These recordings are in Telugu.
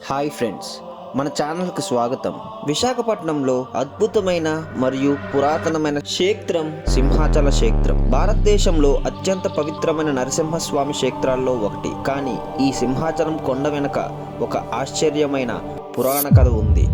హాయ్ ఫ్రెండ్స్, మన ఛానల్కి స్వాగతం. విశాఖపట్నంలో అద్భుతమైన మరియు పురాతనమైన క్షేత్రం సింహాచల క్షేత్రం. భారతదేశంలో అత్యంత పవిత్రమైన నరసింహస్వామి క్షేత్రాల్లో ఒకటి. కానీ ఈ సింహాచలం కొండ వెనుక ఒక ఆశ్చర్యమైన పురాణ కథ ఉంది.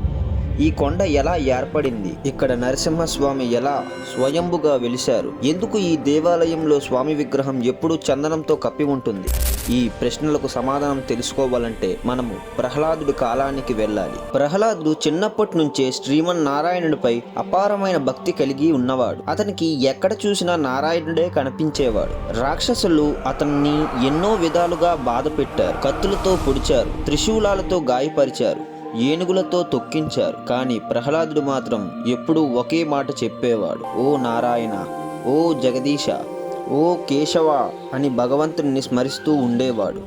ఈ కొండ ఎలా ఏర్పడింది, ఇక్కడ నరసింహస్వామి ఎలా స్వయంభుగా వెలిశారు, ఎందుకు ఈ దేవాలయంలో స్వామి విగ్రహం ఎప్పుడూ చందనంతో కప్పి ఉంటుంది, ఈ ప్రశ్నలకు సమాధానం తెలుసుకోవాలంటే మనము ప్రహ్లాదుడి కాలానికి వెళ్ళాలి. ప్రహ్లాదుడు చిన్నప్పటి నుంచే శ్రీమన్నారాయణుడిపై అపారమైన భక్తి కలిగి ఉన్నవాడు. అతనికి ఎక్కడ చూసినా నారాయణుడే కనిపించేవాడు. రాక్షసులు అతన్ని ఎన్నో విధాలుగా బాధ పెట్టారు. కత్తులతో పొడిచారు, త్రిశూలాలతో గాయపరిచారు, ఏనుగులతో తొక్కించారు. కానీ ప్రహ్లాదుడు మాత్రం ఎప్పుడూ ఒకే మాట చెప్పేవాడు: ఓ నారాయణ, ఓ జగదీశ, ఓ కేశవ అని భగవంతుని స్మరిస్తూ ఉండేవాడు.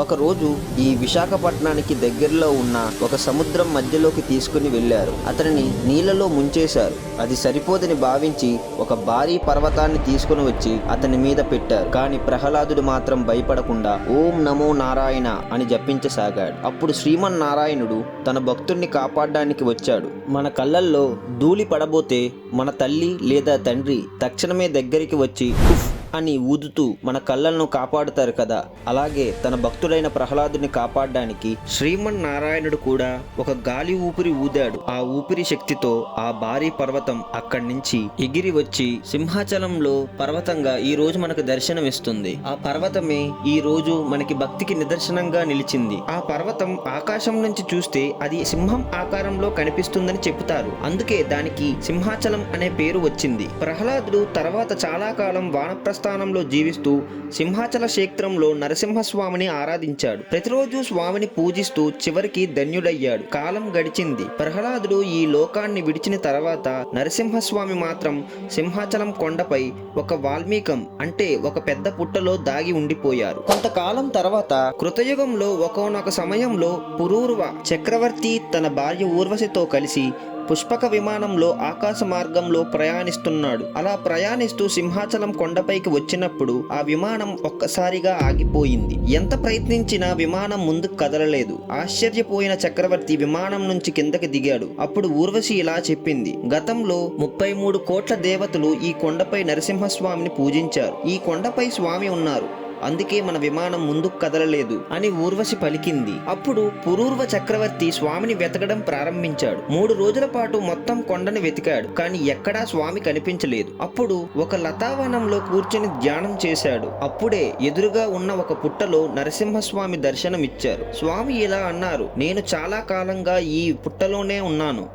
ఒకరోజు ఈ విశాఖపట్నానికి దగ్గరలో ఉన్న ఒక సముద్రం మధ్యలోకి తీసుకుని వెళ్ళారు. అతనిని నీళ్లలో ముంచేశారు. అది సరిపోదని భావించి ఒక భారీ పర్వతాన్ని తీసుకుని వచ్చి అతని మీద పెట్టారు. కానీ ప్రహ్లాదుడు మాత్రం భయపడకుండా ఓం నమో నారాయణ అని జపించసాగాడు. అప్పుడు శ్రీమన్నారాయణుడు తన భక్తుడిని కాపాడడానికి వచ్చాడు. మన కళ్ళల్లో ధూళి పడబోతే మన తల్లి లేదా తండ్రి తక్షణమే దగ్గరికి వచ్చి ఉఫ్ అని ఊదుతూ మన కళ్ళలను కాపాడుతారు కదా, అలాగే తన భక్తుడైన ప్రహ్లాదుని కాపాడడానికి శ్రీమన్నారాయణుడు కూడా ఒక గాలి ఊపిరి ఊదాడు. ఆ ఊపిరి శక్తితో ఆ భారీ పర్వతం అక్కడి నుంచి ఎగిరి వచ్చి సింహాచలంలో పర్వతంగా ఈ రోజు మనకు దర్శనమిస్తుంది. ఆ పర్వతమే ఈ రోజు మనకి భక్తికి నిదర్శనంగా నిలిచింది. ఆ పర్వతం ఆకాశం నుంచి చూస్తే అది సింహం ఆకారంలో కనిపిస్తుందని చెబుతారు. అందుకే దానికి సింహాచలం అనే పేరు వచ్చింది. ప్రహ్లాదుడు తర్వాత చాలా కాలం వానప్రస్థానంలో జీవిస్తూ సింహాచల క్షేత్రంలో నరసింహస్వామిని ఆరాధించాడు. ప్రతిరోజు స్వామిని పూజిస్తూ చివరికి ధన్యుడయ్యాడు. కాలం గడిచింది. ప్రహ్లాదుడు ఈ లోకాన్ని విడిచిన తర్వాత నరసింహస్వామి మాత్రం సింహాచలం కొండపై ఒక వాల్మీకం అంటే ఒక పెద్ద పుట్టలో దాగి ఉండిపోయారు. కొంతకాలం తర్వాత కృతయుగంలో ఒకానొక సమయంలో పురూర్వ చక్రవర్తి తన భార్య ఊర్వశితో కలిసి పుష్పక విమానంలో ఆకాశ మార్గంలో ప్రయాణిస్తున్నాడు. అలా ప్రయాణిస్తూ సింహాచలం కొండపైకి వచ్చినప్పుడు ఆ విమానం ఒక్కసారిగా ఆగిపోయింది. ఎంత ప్రయత్నించినా విమానం ముందుకు కదలలేదు. ఆశ్చర్యపోయిన చక్రవర్తి విమానం నుంచి కిందకి దిగాడు. అప్పుడు ఊర్వశి ఇలా చెప్పింది: గతంలో 33 కోట్ల దేవతలు ఈ కొండపై నరసింహస్వామిని పూజించారు. ఈ కొండపై స్వామి ఉన్నారు, అందుకే మన విమానం ముందుకు కదలలేదు అని ఊర్వశి పలికింది. అప్పుడు పురూర్వ చక్రవర్తి స్వామిని వెతకడం ప్రారంభించాడు. 3 రోజుల పాటు మొత్తం కొండని వెతికాడు, కానీ ఎక్కడా స్వామి కనిపించలేదు. అప్పుడు ఒక లతావనంలో కూర్చొని ధ్యానం చేశాడు. అప్పుడే ఎదురుగా ఉన్న ఒక పుట్టలో నరసింహస్వామి దర్శనమిచ్చారు. స్వామి ఇలా అన్నారు: నేను చాలా కాలంగా ఈ పుట్టలోనే ఉన్నాను.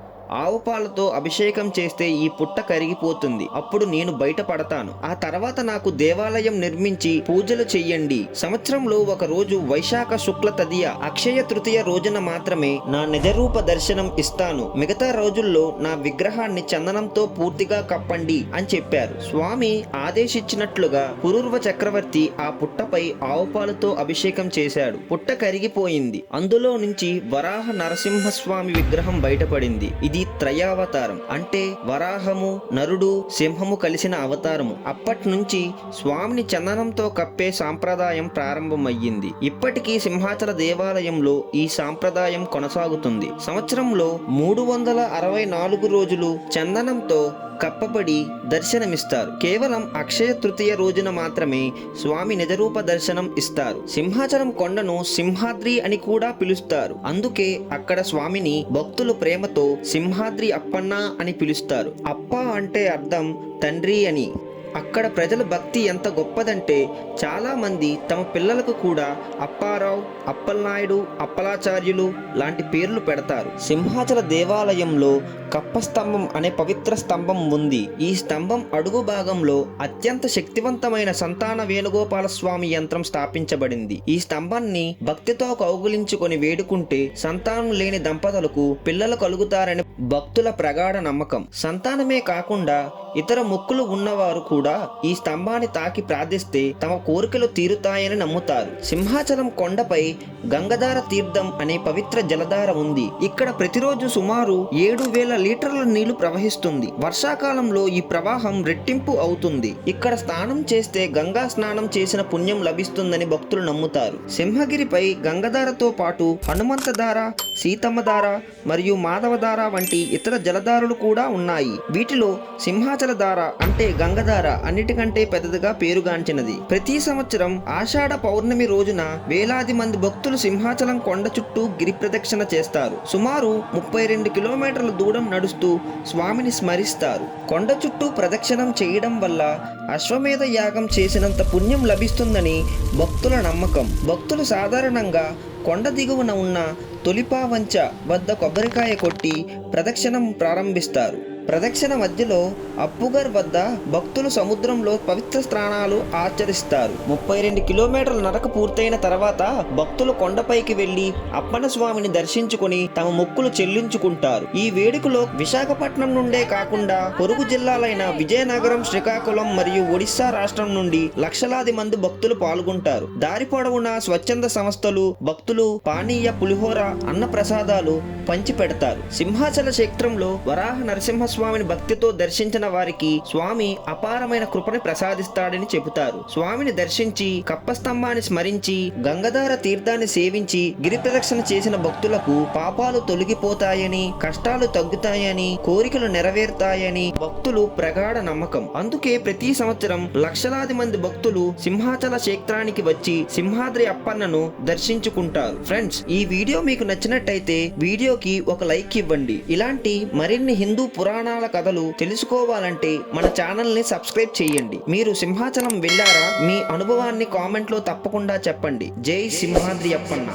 ఆవు పాలతో అభిషేకం చేస్తే ఈ పుట్ట కరిగిపోతుంది. అప్పుడు నేను బయటపడతాను. ఆ తర్వాత నాకు దేవాలయం నిర్మించి పూజలు చెయ్యండి. సంవత్సరంలో ఒక రోజు వైశాఖ శుక్ల తదియ అక్షయ తృతీయ రోజున మాత్రమే నా నిజరూప దర్శనం ఇస్తాను. మిగతా రోజుల్లో నా విగ్రహాన్ని చందనంతో పూర్తిగా కప్పండి అని చెప్పారు. స్వామి ఆదేశించినట్లుగా పురూర్వ చక్రవర్తి ఆ పుట్టపై ఆవు పాలతో అభిషేకం చేశాడు. పుట్ట కరిగిపోయింది. అందులో నుంచి వరాహ నరసింహస్వామి విగ్రహం బయటపడింది. ఇది త్రయావతారం అంటే వరాహము, నరుడు, సింహము కలిసిన అవతారము. అప్పటి నుంచి స్వామిని చందనంతో కప్పే సాంప్రదాయం ప్రారంభమయ్యింది. ఇప్పటికీ సింహాచల దేవాలయంలో ఈ సాంప్రదాయం కొనసాగుతుంది. సంవత్సరంలో 364 రోజులు చందనంతో కప్పబడి దర్శనమిస్తారు. కేవలం అక్షయ తృతీయ రోజున మాత్రమే స్వామి నిజరూప దర్శనం ఇస్తారు. సింహాచలం కొండను సింహాద్రి అని కూడా పిలుస్తారు. అందుకే అక్కడ స్వామిని భక్తులు ప్రేమతో సింహాద్రి అప్పన్న అని పిలుస్తారు. అప్ప అంటే అర్థం తండ్రి అని. అక్కడ ప్రజల భక్తి ఎంత గొప్పదంటే చాలామంది తమ పిల్లలకు కూడా అప్పారావు, అప్పలనాయుడు, అప్పలాచార్యులు లాంటి పేర్లు పెడతారు. సింహాచల దేవాలయంలో కప్పస్తంభం అనే పవిత్ర స్తంభం ఉంది. ఈ స్తంభం అడుగు భాగంలో అత్యంత శక్తివంతమైన సంతాన వేణుగోపాల స్వామి యంత్రం స్థాపించబడింది. ఈ స్తంభాన్ని భక్తితో కౌగులించుకొని వేడుకుంటే సంతానం లేని దంపతులకు పిల్లలు కలుగుతారని భక్తుల ప్రగాఢ నమ్మకం. సంతానమే కాకుండా ఇతర మొక్కులు ఉన్నవారు కూడా ఈ స్తంభాన్ని తాకి ప్రార్థిస్తే తమ కోరికలు తీరుతాయని నమ్ముతారు. సింహాచలం కొండపై గంగధార తీర్థం అనే పవిత్ర జలధార ఉంది. ఇక్కడ ప్రతిరోజు సుమారు 7,000 లీటర్ల నీళ్లు ప్రవహిస్తుంది. వర్షాకాలంలో ఈ ప్రవాహం రెట్టింపు అవుతుంది. ఇక్కడ స్నానం చేస్తే గంగా స్నానం చేసిన పుణ్యం లభిస్తుందని భక్తులు నమ్ముతారు. సింహగిరిపై గంగధారతో పాటు హనుమంతధార, సీతమ్మధార మరియు మాధవధార వంటి ఇతర జలధారలు కూడా ఉన్నాయి. వీటిలో సింహాచల ధార అంటే గంగధార అన్నిటికంటే పెద్దదిగా పేరుగాంచినది. ప్రతి సంవత్సరం ఆషాఢ పౌర్ణమి రోజున వేలాది మంది భక్తులు సింహాచలం కొండ చుట్టూ గిరి ప్రదక్షిణ చేస్తారు. సుమారు 32 కిలోమీటర్ల దూరం నడుస్తూ స్వామిని స్మరిస్తారు. కొండ చుట్టూ ప్రదక్షిణం చేయడం వల్ల అశ్వమేధ యాగం చేసినంత పుణ్యం లభిస్తుందని భక్తుల నమ్మకం. భక్తులు సాధారణంగా కొండ దిగువన ఉన్న తొలిపావంచ వద్ద కొబ్బరికాయ కొట్టి ప్రదక్షిణం ప్రారంభిస్తారు. ప్రదక్షిణ మధ్యలో అప్పుగర్ వద్ద భక్తులు సముద్రంలో పవిత్ర స్నానాలు ఆచరిస్తారు. 32 కిలోమీటర్ల నడక పూర్తయిన తర్వాత భక్తులు కొండపైకి వెళ్లి అప్పన్న స్వామిని దర్శించుకుని తమ మొక్కులు చెల్లించుకుంటారు. ఈ వేడుకలో విశాఖపట్నం నుండే కాకుండా పొరుగు జిల్లాలైన విజయనగరం, శ్రీకాకుళం మరియు ఒడిశా రాష్ట్రం నుండి లక్షలాది మంది భక్తులు పాల్గొంటారు. దారి పొడవునా స్వచ్ఛంద సంస్థలు భక్తులు పానీయ, పులిహోర, అన్న ప్రసాదాలు పంచి పెడతారు. సింహాచల క్షేత్రంలో వరాహ నరసింహ స్వామిని భక్తితో దర్శించిన వారికి స్వామి అపారమైన కృపని ప్రసాదిస్తాడని చెబుతారు. స్వామిని దర్శించి కప్పస్తంభాన్ని స్మరించి గంగధార తీర్థాన్ని సేవించి గిరి ప్రదక్షిణ చేసిన భక్తులకు పాపాలు తొలగిపోతాయని, కష్టాలు తగ్గుతాయని, కోరికలు నెరవేరుతాయని భక్తులు ప్రగాఢ నమ్మకం. అందుకే ప్రతి సంవత్సరం లక్షలాది మంది భక్తులు సింహాచల క్షేత్రానికి వచ్చి సింహాద్రి అప్పన్నను దర్శించుకుంటారు. ఫ్రెండ్స్, ఈ వీడియో మీకు నచ్చినట్టయితే వీడియోకి ఒక లైక్ ఇవ్వండి. ఇలాంటి మరిన్ని హిందూ పురాణాల కథలు తెలుసుకోవాలంటే మన ఛానల్ ని సబ్స్క్రైబ్ చేయండి. మీరు సింహాచలం వెళ్ళారా? మీ అనుభవాన్ని కామెంట్ లో తప్పకుండా చెప్పండి. జై సింహాద్రి అప్పన్న.